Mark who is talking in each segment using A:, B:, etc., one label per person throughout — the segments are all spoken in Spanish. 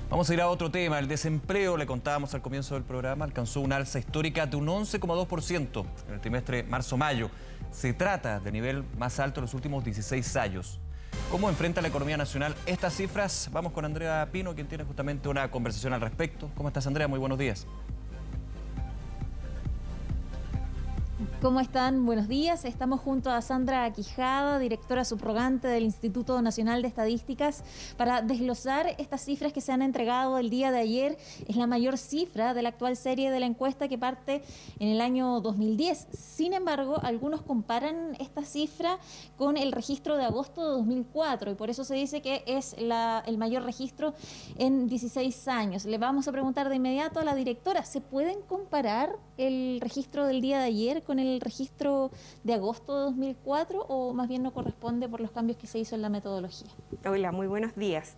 A: Vamos a ir a otro tema. El desempleo, le contábamos al comienzo del programa, alcanzó una alza histórica de un 11,2% en el trimestre marzo-mayo. Se trata del nivel más alto en los últimos 16 años. ¿Cómo enfrenta la economía nacional estas cifras? Vamos con Andrea Pino, quien tiene justamente una conversación al respecto. ¿Cómo estás, Andrea? Muy buenos días.
B: ¿Cómo están? Buenos días. Estamos junto a Sandra Quijada, directora subrogante del Instituto Nacional de Estadísticas, para desglosar estas cifras que se han entregado el día de ayer. Es la mayor cifra de la actual serie de la encuesta, que parte en el año 2010. Sin embargo, algunos comparan esta cifra con el registro de agosto de 2004 y por eso se dice que es el mayor registro en 16 años. Le vamos a preguntar de inmediato a la directora, ¿se pueden comparar el registro del día de ayer con el registro de agosto de 2004 o más bien no corresponde por los cambios que se hizo en la metodología?
C: Hola, muy buenos días.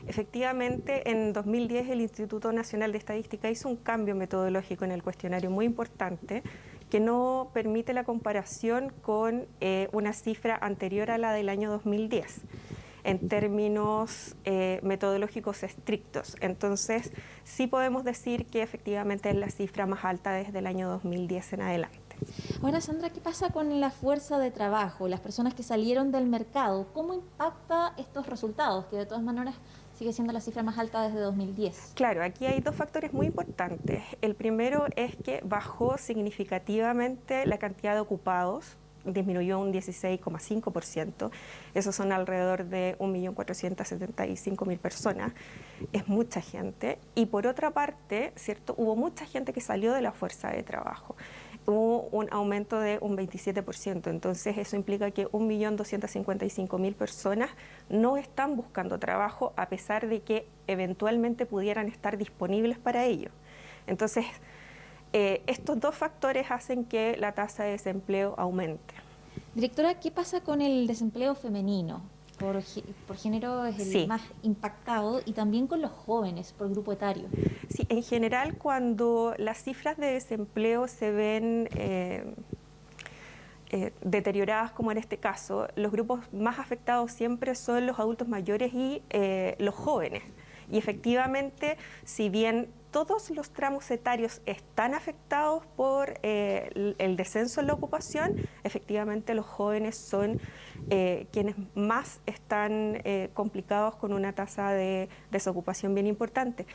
C: Efectivamente, en 2010 el Instituto Nacional de Estadística hizo un cambio metodológico en el cuestionario muy importante que no permite la comparación con una cifra anterior a la del año 2010 en términos metodológicos estrictos. Entonces, sí podemos decir que efectivamente es la cifra más alta desde el año 2010 en adelante.
B: Ahora, Sandra, ¿qué pasa con la fuerza de trabajo, las personas que salieron del mercado? ¿Cómo impacta estos resultados, que de todas maneras sigue siendo la cifra más alta desde 2010?
C: Claro, aquí hay dos factores muy importantes. El primero es que bajó significativamente la cantidad de ocupados, disminuyó un 16,5%, esos son alrededor de 1.475.000 personas, es mucha gente. Y por otra parte, ¿cierto?, hubo mucha gente que salió de la fuerza de trabajo. Hubo un aumento de un 27%, entonces eso implica que 1.255.000 personas no están buscando trabajo a pesar de que eventualmente pudieran estar disponibles para ello. Entonces, estos dos factores hacen que la tasa de desempleo aumente.
B: Directora, ¿qué pasa con el desempleo femenino? Por género es el más impactado, y también con los jóvenes, por grupo etario.
C: Sí, en general, cuando las cifras de desempleo se ven deterioradas, como en este caso, los grupos más afectados siempre son los adultos mayores y los jóvenes. Y efectivamente, si bien todos los tramos etarios están afectados por el descenso en la ocupación, efectivamente los jóvenes son quienes más están complicados, con una tasa de desocupación bien importante.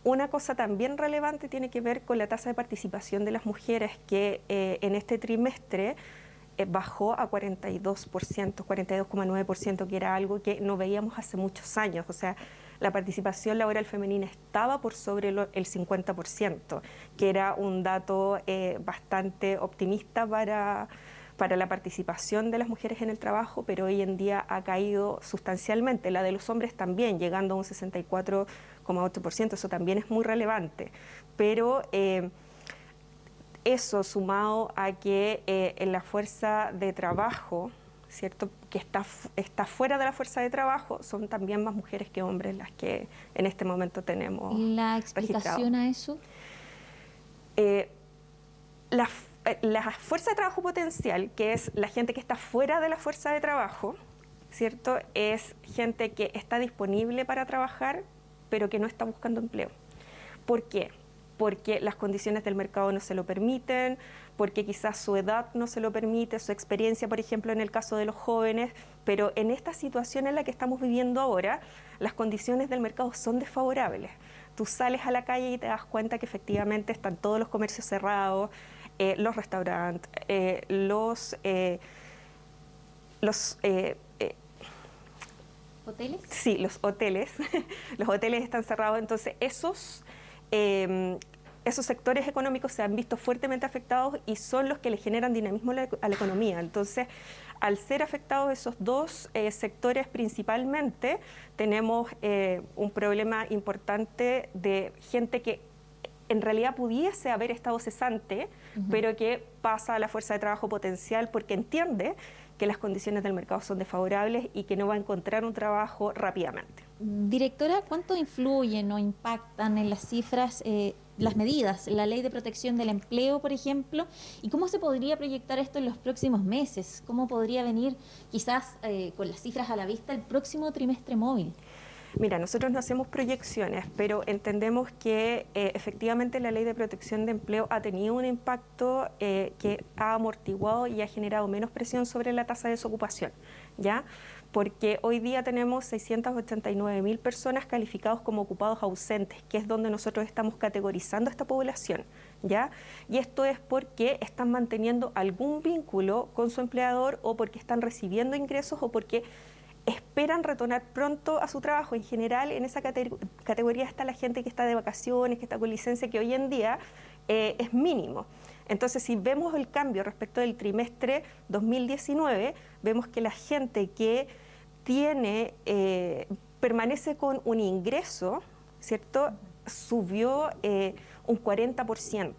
C: Una cosa también relevante tiene que ver con la tasa de participación de las mujeres, que en este trimestre bajó a 42%, 42,9%, que era algo que no veíamos hace muchos años. O sea, la participación laboral femenina estaba por sobre el 50%, que era un dato bastante optimista para la participación de las mujeres en el trabajo, pero hoy en día ha caído sustancialmente. La de los hombres también, llegando a un 64,8%, eso también es muy relevante. Pero eso sumado a que en la fuerza de trabajo, ¿cierto?, que está fuera de la fuerza de trabajo, son también más mujeres que hombres las que en este momento tenemos
B: ¿La explicación a eso?
C: La fuerza de trabajo potencial, que es la gente que está fuera de la fuerza de trabajo, ¿cierto?, es gente que está disponible para trabajar, pero que no está buscando empleo. ¿Por qué? Porque las condiciones del mercado no se lo permiten, porque quizás su edad no se lo permite, su experiencia, por ejemplo, en el caso de los jóvenes, pero en esta situación en la que estamos viviendo ahora, las condiciones del mercado son desfavorables. Tú sales a la calle y te das cuenta que efectivamente están todos los comercios cerrados, los restaurantes,
B: ¿Hoteles?
C: Sí, los hoteles. Los hoteles están cerrados, entonces esos sectores económicos se han visto fuertemente afectados y son los que le generan dinamismo a la economía. Entonces, al ser afectados esos dos sectores principalmente, tenemos un problema importante de gente que en realidad pudiese haber estado cesante, pero que pasa a la fuerza de trabajo potencial porque entiende que las condiciones del mercado son desfavorables y que no va a encontrar un trabajo rápidamente.
B: Directora, ¿cuánto influyen o impactan en las cifras las medidas, la Ley de Protección del Empleo, por ejemplo? ¿Y cómo se podría proyectar esto en los próximos meses? ¿Cómo podría venir quizás con las cifras a la vista el próximo trimestre móvil?
C: Mira, nosotros no hacemos proyecciones, pero entendemos que efectivamente la Ley de Protección de Empleo ha tenido un impacto que ha amortiguado y ha generado menos presión sobre la tasa de desocupación, ¿ya? Porque hoy día tenemos 689.000 personas calificados como ocupados ausentes, que es donde nosotros estamos categorizando a esta población, ¿ya? Y esto es porque están manteniendo algún vínculo con su empleador o porque están recibiendo ingresos o porque esperan retornar pronto a su trabajo. En general, en esa categoría está la gente que está de vacaciones, que está con licencia, que hoy en día es mínimo. Entonces, si vemos el cambio respecto del trimestre 2019, vemos que la gente que tiene, permanece con un ingreso, ¿cierto?, subió un 40%.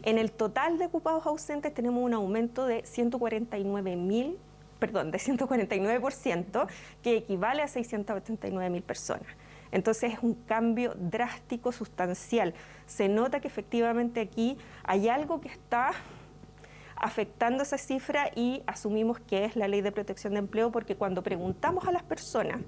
C: En el total de ocupados ausentes tenemos un aumento de 149%, que equivale a 689.000 personas. Entonces es un cambio drástico, sustancial. Se nota que efectivamente aquí hay algo que está afectando esa cifra y asumimos que es la Ley de Protección de Empleo, porque cuando preguntamos a las personas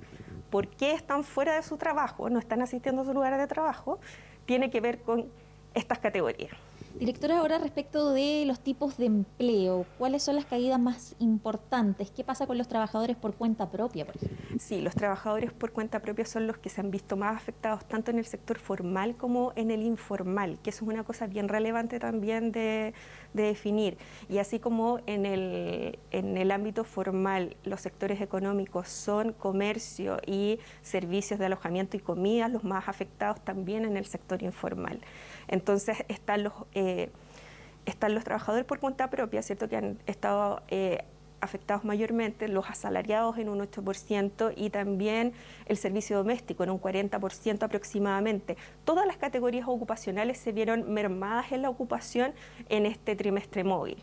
C: por qué están fuera de su trabajo, no están asistiendo a sus lugares de trabajo, tiene que ver con estas categorías.
B: Directora, ahora respecto de los tipos de empleo, ¿cuáles son las caídas más importantes? ¿Qué pasa con los trabajadores por cuenta propia, por ejemplo?
C: Sí, los trabajadores por cuenta propia son los que se han visto más afectados tanto en el sector formal como en el informal, que eso es una cosa bien relevante también de definir. Y así como en el ámbito formal los sectores económicos son comercio y servicios de alojamiento y comida, los más afectados también en el sector informal. Entonces están los trabajadores por cuenta propia, ¿cierto?, que han estado afectados mayormente, los asalariados en un 8% y también el servicio doméstico en un 40% aproximadamente. Todas las categorías ocupacionales se vieron mermadas en la ocupación en este trimestre móvil.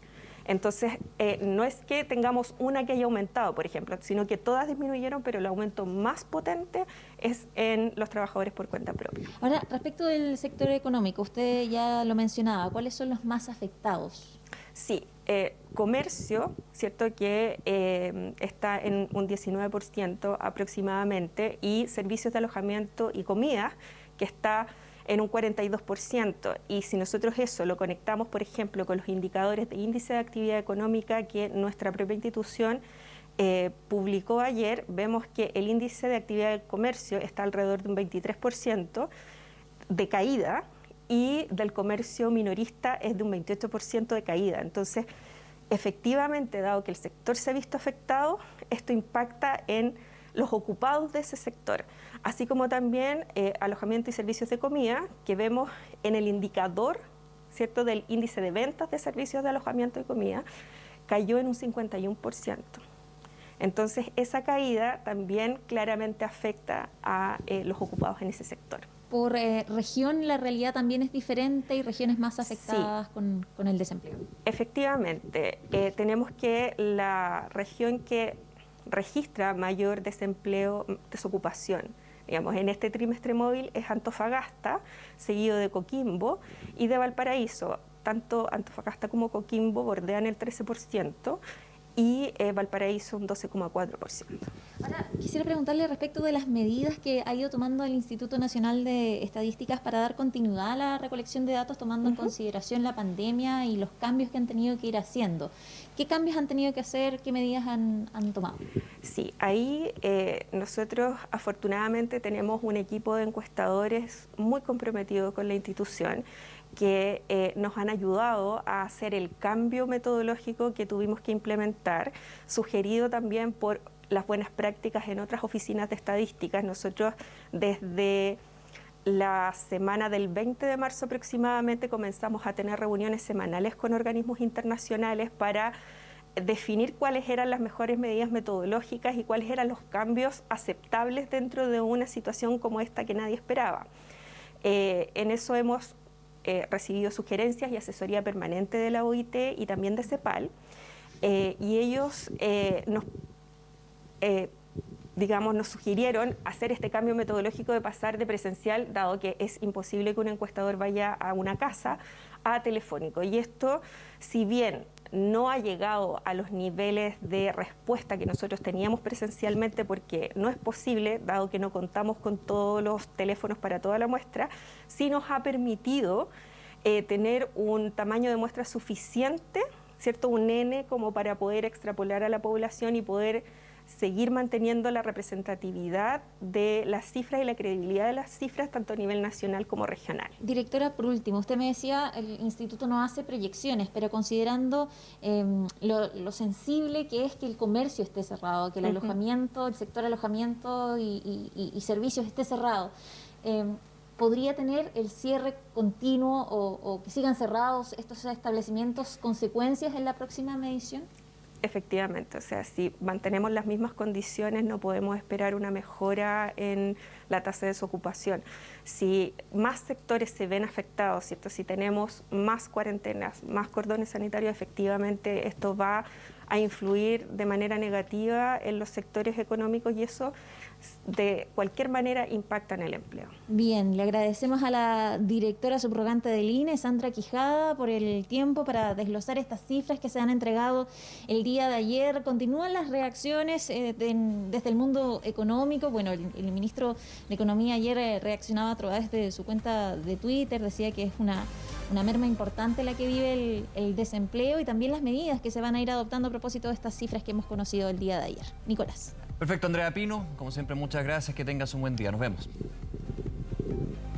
C: Entonces, no es que tengamos una que haya aumentado, por ejemplo, sino que todas disminuyeron, pero el aumento más potente es en los trabajadores por cuenta propia.
B: Ahora, respecto del sector económico, usted ya lo mencionaba, ¿cuáles son los más afectados?
C: Sí, comercio, ¿cierto?, que está en un 19% aproximadamente, y servicios de alojamiento y comida, que está en un 42%. Y si nosotros eso lo conectamos, por ejemplo, con los indicadores de índice de actividad económica que nuestra propia institución publicó ayer, vemos que el índice de actividad del comercio está alrededor de un 23% de caída, y del comercio minorista es de un 28% de caída. Entonces, efectivamente, dado que el sector se ha visto afectado, esto impacta en los ocupados de ese sector, así como también alojamiento y servicios de comida, que vemos en el indicador, ¿cierto?, del índice de ventas de servicios de alojamiento y comida, cayó en un 51%. Entonces, esa caída también claramente afecta a los ocupados en ese sector.
B: Por región la realidad también es diferente, y regiones más afectadas, sí, con el desempleo.
C: Efectivamente, tenemos que la región que registra mayor desempleo, desocupación, digamos, en este trimestre móvil es Antofagasta, seguido de Coquimbo y de Valparaíso. Tanto Antofagasta como Coquimbo bordean el 13%. Y Valparaíso un 12,4%.
B: Ahora, quisiera preguntarle respecto de las medidas que ha ido tomando el Instituto Nacional de Estadísticas para dar continuidad a la recolección de datos, tomando en consideración la pandemia y los cambios que han tenido que ir haciendo. ¿Qué cambios han tenido que hacer? ¿Qué medidas han tomado?
C: Sí, ahí nosotros afortunadamente tenemos un equipo de encuestadores muy comprometido con la institución, que nos han ayudado a hacer el cambio metodológico que tuvimos que implementar, sugerido también por las buenas prácticas en otras oficinas de estadísticas. Nosotros desde la semana del 20 de marzo aproximadamente comenzamos a tener reuniones semanales con organismos internacionales para definir cuáles eran las mejores medidas metodológicas y cuáles eran los cambios aceptables dentro de una situación como esta que nadie esperaba. En eso hemos recibido sugerencias y asesoría permanente de la OIT y también de CEPAL, y ellos nos sugirieron hacer este cambio metodológico de pasar de presencial, dado que es imposible que un encuestador vaya a una casa, a telefónico. Y esto, si bien no ha llegado a los niveles de respuesta que nosotros teníamos presencialmente, porque no es posible, dado que no contamos con todos los teléfonos para toda la muestra, sí nos ha permitido tener un tamaño de muestra suficiente, ¿cierto? Un N como para poder extrapolar a la población y poder seguir manteniendo la representatividad de las cifras y la credibilidad de las cifras, tanto a nivel nacional como regional.
B: Directora, por último, usted me decía, el instituto no hace proyecciones, pero considerando lo sensible que es que el comercio esté cerrado, que el alojamiento, el sector alojamiento y servicios esté cerrado, ¿podría tener el cierre continuo o que sigan cerrados estos establecimientos consecuencias en la próxima medición?
C: Efectivamente, o sea, si mantenemos las mismas condiciones no podemos esperar una mejora en la tasa de desocupación. Si más sectores se ven afectados, ¿cierto? Si tenemos más cuarentenas, más cordones sanitarios, efectivamente esto va a influir de manera negativa en los sectores económicos y eso de cualquier manera impacta en el empleo.
B: Bien, le agradecemos a la directora subrogante del INE, Sandra Quijada, por el tiempo para desglosar estas cifras que se han entregado el día de ayer. Continúan las reacciones desde el mundo económico. Bueno, el ministro de Economía ayer reaccionaba a través de su cuenta de Twitter, decía que es una merma importante la que vive el desempleo y también las medidas que se van a ir adoptando a propósito de estas cifras que hemos conocido el día de ayer. Nicolás.
A: Perfecto, Andrea Pino. Como siempre, muchas gracias. Que tengas un buen día. Nos vemos.